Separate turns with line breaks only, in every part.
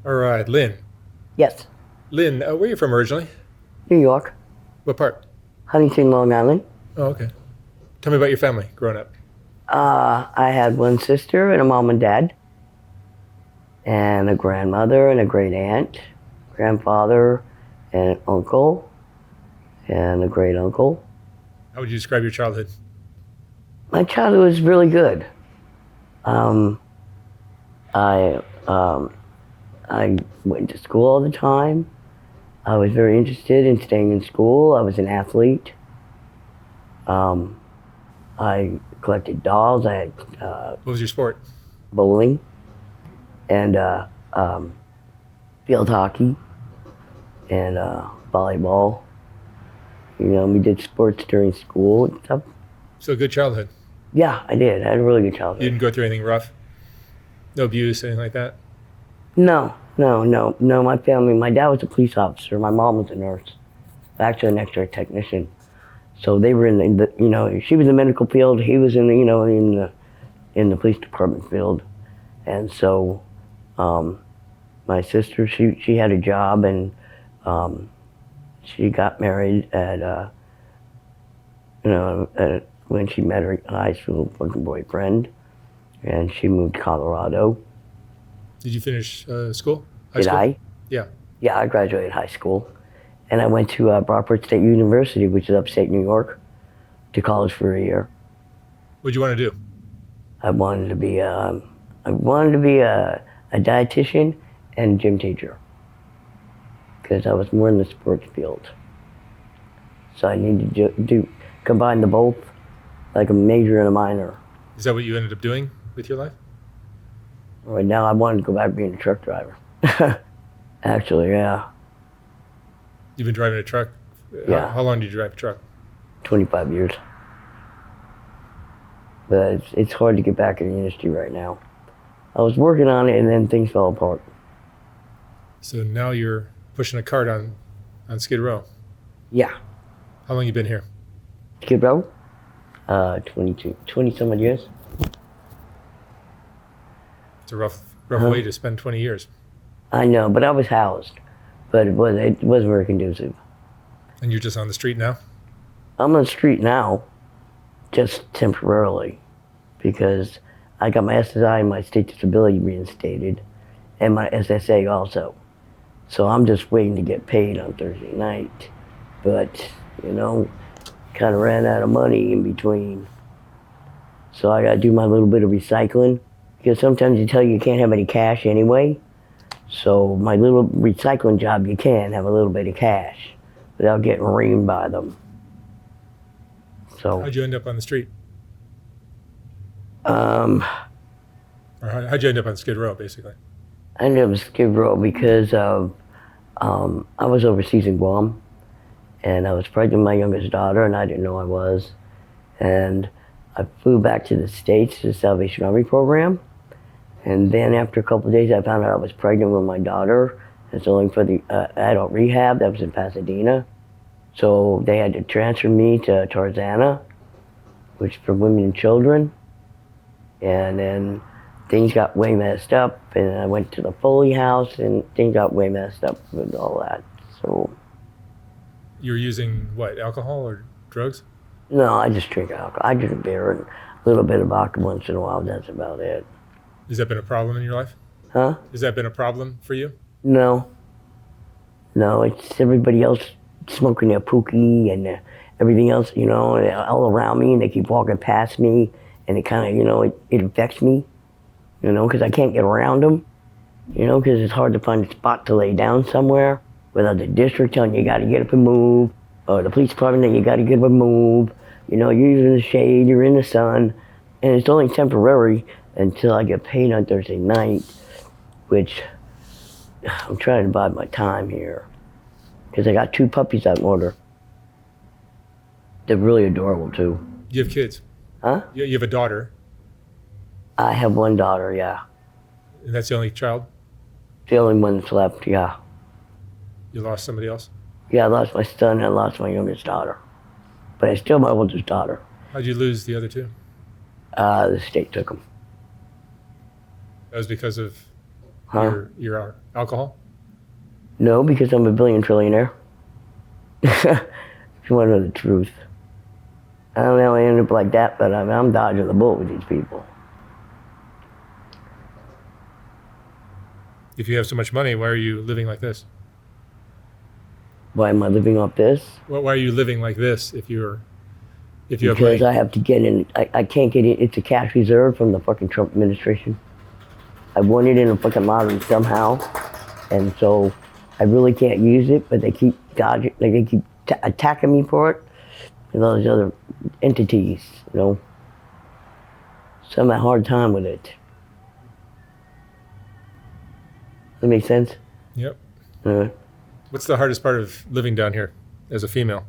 All right, Lynn.
Yes,
Lynn, where are you from originally?
New York,
What part?
Huntington, Long Island.
Oh, okay. Tell me about your family growing up.
I had one sister and a mom and dad, and a grandmother and a great aunt, grandfather and an uncle, and a great uncle.
How would you describe your childhood?
My childhood was really good. Um, I um, I went to school all the time. I was very interested in staying in school. I was an athlete. Um, I collected dolls. I had
What was your sport?
bowling and field hockey and volleyball. You know, we did sports during school and stuff.
So good childhood.
Yeah, I did. I had a really good
You
childhood.
didn't go through anything rough? No abuse, anything like that?
No. My family, my dad was a police officer. My mom was a nurse, actually an X-ray technician. So they were in the you know, she was in the medical field. He was in the, you know, in the police department field. And so my sister, she had a job and um, she got married at when she met her high school fucking boyfriend, and she moved to Colorado.
Did you finish school? High
Did
school?
I?
Yeah.
Yeah, I graduated high school, and I went to Brockport State University, which is upstate New York, to college for a year.
What'd you want to do?
I wanted to be a dietitian and gym teacher because I was more in the sports field. So I needed to combine the both, like a major and a minor.
Is that what you ended up doing with your life?
Right now, I wanted to go back being a truck driver. Actually, yeah,
You've been driving a truck?
Yeah.
How long did you drive a truck?
25 years. But it's hard to get back in the industry right now. I was working on it, and then things fell apart.
So now you're pushing a cart on Skid Row.
Yeah,
How long you been here?
Skid Row, 20 some odd years.
It's a rough way to spend 20 years.
I know, but I was housed, but it was very conducive.
And you're just on the street now?
I'm on the street now, just temporarily, because I got my SSI and my state disability reinstated, and my SSA also. So I'm just waiting to get paid on Thursday night. But, you know, kind of ran out of money in between. So I gotta do my little bit of recycling, because sometimes they tell you can't have any cash anyway. So my little recycling job, you can have a little bit of cash without getting reamed by them. So
How'd you end up on the street?
um,
Or how'd you end up on Skid Row, basically?
I ended up in Skid Row because of I was overseas in Guam, and I was pregnant with my youngest daughter, and I didn't know I was. And I flew back to the States to the Salvation Army program. And then after a couple of days, I found out I was pregnant with my daughter. It's only for the adult rehab that was in Pasadena. So they had to transfer me to Tarzana, which is for women and children. And then things got way messed up, and I went to the Foley house, and things got way messed up with all that. So,
You were using what, alcohol or drugs?
no, I just drink alcohol. I drink beer and a little bit of vodka once in a while. That's about it.
Has that been a problem in your life?
Huh?
Has that been a problem for you?
No. No, it's everybody else smoking their pookie and everything else, you know, all around me, and they keep walking past me, and it kind of, you know, it affects me, you know, because I can't get around them, you know, because it's hard to find a spot to lay down somewhere without the district telling you, you got to get up and move, or the police department that you got to get up and move. You know, you're in the shade, you're in the sun, and it's only temporary until I get paid on Thursday night, which I'm trying to bide my time here, because I got 2 puppies out in order. They're really adorable too.
You have kids?
Huh?
You have a daughter,
I have 1 daughter, yeah.
and that's the only child?
The only one that's left, yeah.
You lost somebody else?
Yeah, I lost my son and I lost my youngest daughter. But I still have my oldest daughter.
How'd you lose the other two?
The state took them.
That was because of
Huh?
Your alcohol?
No, because I'm a billion trillionaire. If you want to know the truth. I don't know how I ended up like that, but I'm dodging the bullet with these people.
If you have so much money, why are you living like this?
Why am I living off this?
Why are you living like this if you have
Because
money?
I have to get in. I can't get it. It's a cash reserve from the fucking Trump administration. I won it in a fucking lottery somehow, and so I really can't use it. But they keep dodging. Like they keep attacking me for it, and all these other entities. You know, so I'm having a hard time with it. That makes sense.
Yep.
Uh,
What's the hardest part of living down here as a female?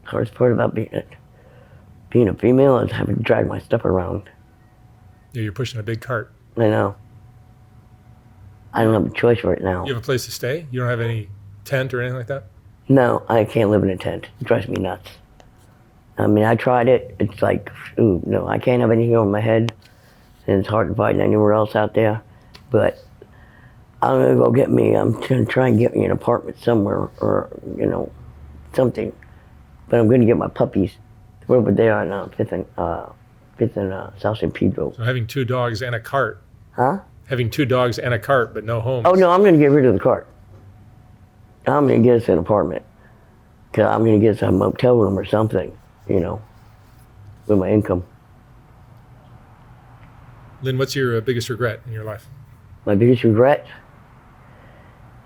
hardest part about being a female is having to drag my stuff around.
Yeah, you're pushing a big cart.
I know. I don't have a choice right now.
You have a place to stay? You don't have any tent or anything like that?
No, I can't live in a tent. It drives me nuts. I mean, I tried it. It's like, ooh, no, I can't have anything over my head. And it's hard to find anywhere else out there. But I'm going to go get me, I'm going to try and get me an apartment somewhere or, you know, something. But I'm going to get my puppies. We're over there on 5th and South San Pedro.
So having 2 dogs and a cart.
Huh?
Having 2 dogs and a cart, but no homes.
Oh, no, I'm going to get rid of the cart. I'm going to get us an apartment. Because I'm going to get us a motel room or something, you know, with my income.
Lynn, what's your biggest regret in your life?
My biggest regret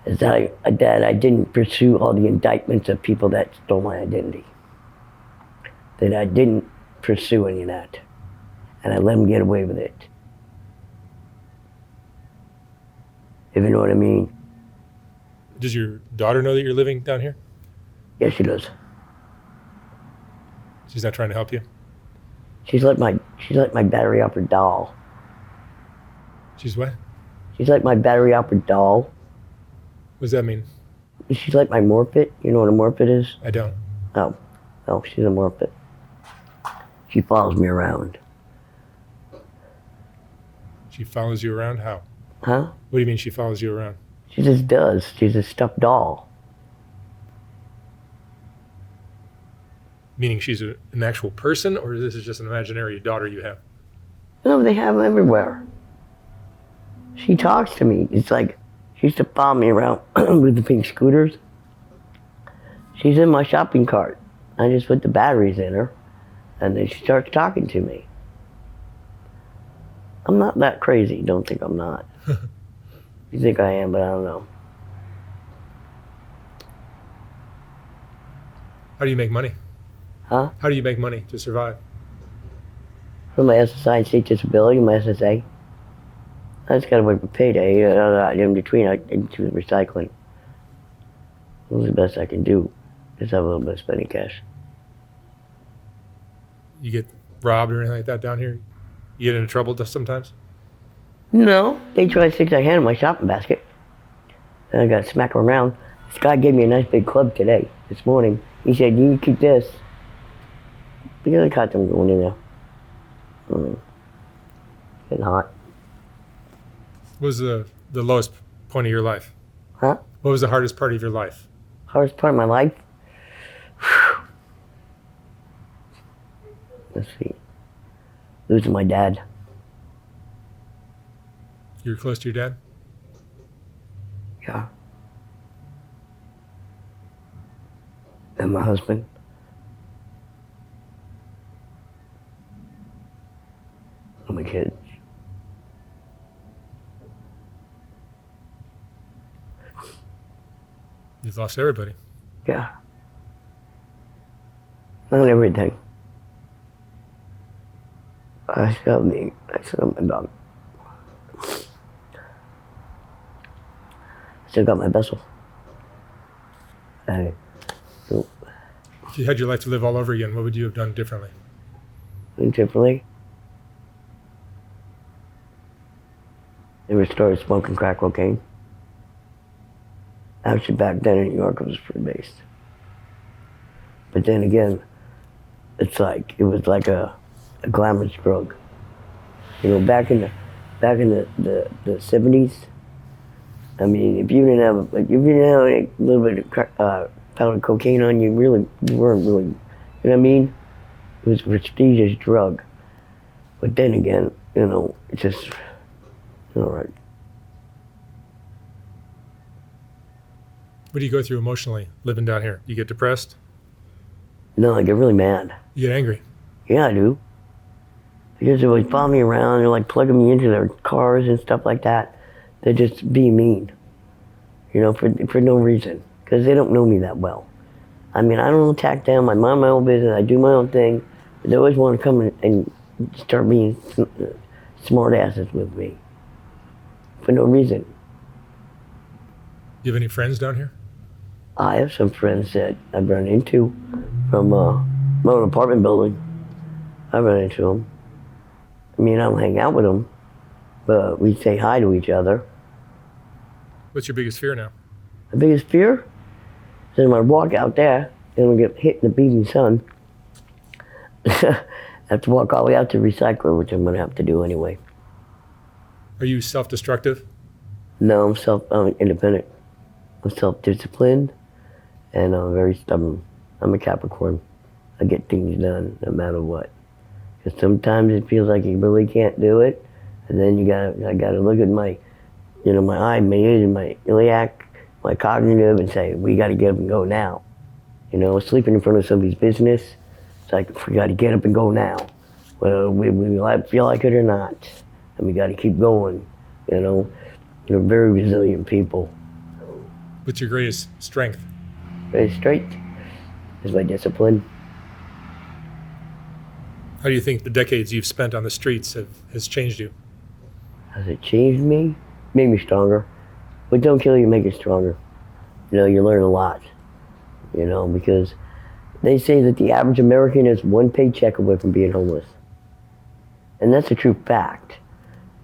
is that I didn't pursue all the indictments of people that stole my identity. That I didn't pursue any of that. And I let them get away with it. If you know what I mean.
Does your daughter know that you're living down here?
Yes, she does.
She's not trying to help you?
She's like my battery operated doll.
She's what?
She's like my battery operated doll.
What does that mean?
She's like my morphet. You know what a morphet is?
I don't.
Oh, no, she's a morphet. She follows me around.
She follows you around? How?
Huh?
What do you mean she follows you around?
She just does. She's a stuffed doll.
Meaning she's an actual person, or this is just an imaginary daughter you have?
No, they have them everywhere. She talks to me. It's like she used to follow me around with the pink scooters. She's in my shopping cart. I just put the batteries in her, and then she starts talking to me. I'm not that crazy. Don't think I'm not. You think I am, but I don't know.
How do you make money?
Huh?
How do you make money to survive?
For my SSI and state disability, my SSA. I just gotta wait for payday. In between, I do recycling. That's the best I can do. Just have a little bit of spending cash.
You get robbed or anything like that down here? You get into trouble sometimes?
No, they tried to stick their hand in my shopping basket. And I got smacked around. This guy gave me a nice big club today, this morning. He said, you can keep this. Because I caught them going in there. Getting hot.
What was the lowest point of your life?
Huh?
What was the hardest part of your life?
Hardest part of my life? Whew. Let's see. Losing my dad.
You were close to your dad?
Yeah. And my husband. And my kids.
You've lost everybody.
Yeah. Not everything. I still have my dog. Still got my vessel. So,
If you had your life to live all over again, what would you have done differently?
differently. Never started smoking crack cocaine. Actually, back then in New York, it was pretty based. But then again, it was like a glamorous drug. You know, back in the 70s, I mean, if you didn't have a little bit of pound of cocaine on you, you weren't really, you know what I mean? It was a prestigious drug. But then again, it's just, all right.
What do you go through emotionally living down here? You get depressed?
No, I get really mad.
You get angry?
Yeah, I do. Because they always follow me around, they're like plugging me into their cars and stuff like that. They're just being mean, for no reason. Because they don't know me that well. I mean, I don't attack them, I mind my own business, I do my own thing. But they always want to come and start being smart asses with me. For no reason.
You have any friends down here?
I have some friends that I've run into from my own apartment building. I run into them. I mean, I don't hang out with them, but we say hi to each other.
What's your biggest fear now?
The biggest fear is that when I walk out there and I get hit in the beating sun, I have to walk all the way out to the recycler, which I'm going to have to do anyway.
Are you self-destructive?
No, I'm independent. I'm self-disciplined, and I'm very stubborn. I'm a Capricorn. I get things done no matter what. Because sometimes it feels like you really can't do it, and then I gotta look at my eye, my ears, and my iliac, my cognitive, and say, we gotta get up and go now. Sleeping in front of somebody's business, it's like, we gotta get up and go now. Well, we feel like it or not, and we gotta keep going. Very resilient people.
What's your greatest strength?
Very straight is my discipline.
How do you think the decades you've spent on the streets has changed you?
Has it changed me? Made me stronger. But don't kill you, make you stronger. You learn a lot. Because they say that the average American is one paycheck away from being homeless. And that's a true fact.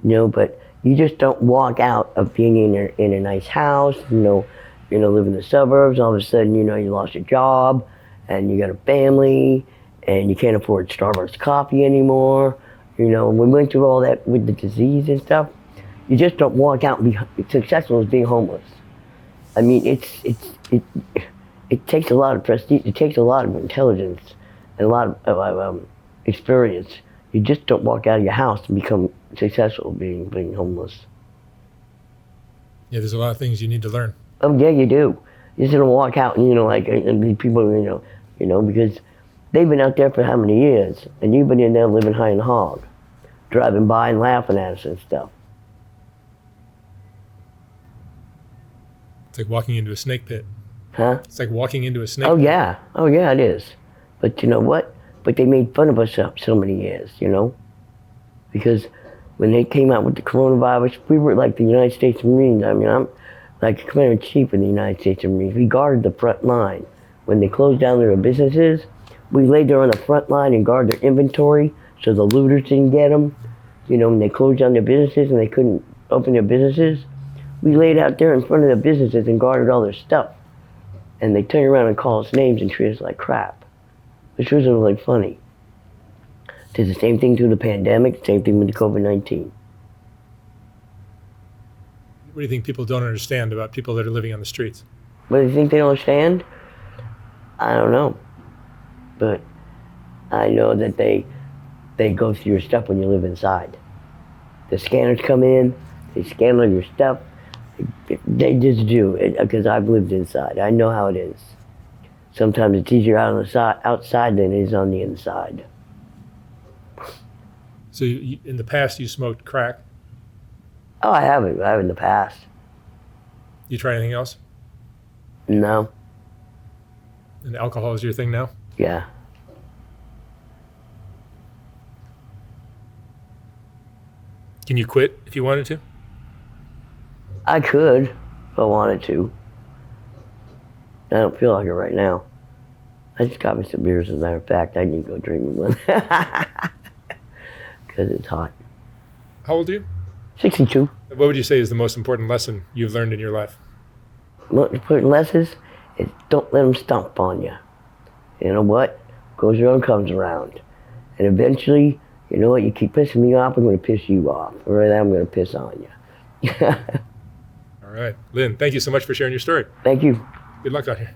But you just don't walk out of being in a nice house, live in the suburbs, all of a sudden, you lost your job, and you got a family, and you can't afford Starbucks coffee anymore. We went through all that with the disease and stuff. You just don't walk out and be successful as being homeless. I mean, it takes a lot of prestige, it takes a lot of intelligence, and a lot of experience. You just don't walk out of your house and become successful being homeless.
Yeah, there's a lot of things you need to learn.
Oh yeah, you do. You just don't walk out and and these people, because they've been out there for how many years, and you've been in there living high and hog, driving by and laughing at us and stuff.
It's like walking into a snake pit.
Huh?
It's like walking into a snake
Oh
pit.
yeah, it is. But you know what? But they made fun of us so many years, because when they came out with the coronavirus, we were like the United States Marines. I mean, I'm like Commander-in-Chief of the United States Marines. We guarded the front line. When they closed down their businesses, we laid there on the front line and guarded their inventory so the looters didn't get them. When they closed down their businesses and they couldn't open their businesses, we laid out there in front of their businesses and guarded all their stuff. And they turned around and called us names and treated us like crap. Which wasn't like funny. Did the same thing through the pandemic, same thing with the COVID-19.
What do you think people don't understand about people that are living on the streets?
What do you think they don't understand? I don't know. But I know that they go through your stuff when you live inside. The scanners come in, they scan all your stuff. They just do it, because I've lived inside. I know how it is. Sometimes it's easier outside than it is on the inside.
So in the past, you smoked crack.
Oh, I have in the past.
You try anything else?
No.
And alcohol is your thing now?
Yeah.
Can you quit if you wanted to?
I could, if I wanted to. I don't feel like it right now. I just got me some beers, as a matter of fact. I need to go drink me one. Because it's hot.
How old are you?
62.
What would you say is the most important lesson you've learned in your life?
Most important lessons is don't let them stomp on you. You know what? Goes around, comes around. And eventually, you know what? You keep pissing me off, I'm going to piss you off. Or I'm going to piss on you.
All right. right. Lynn, thank you so much for sharing your story.
Thank you.
Good luck out here.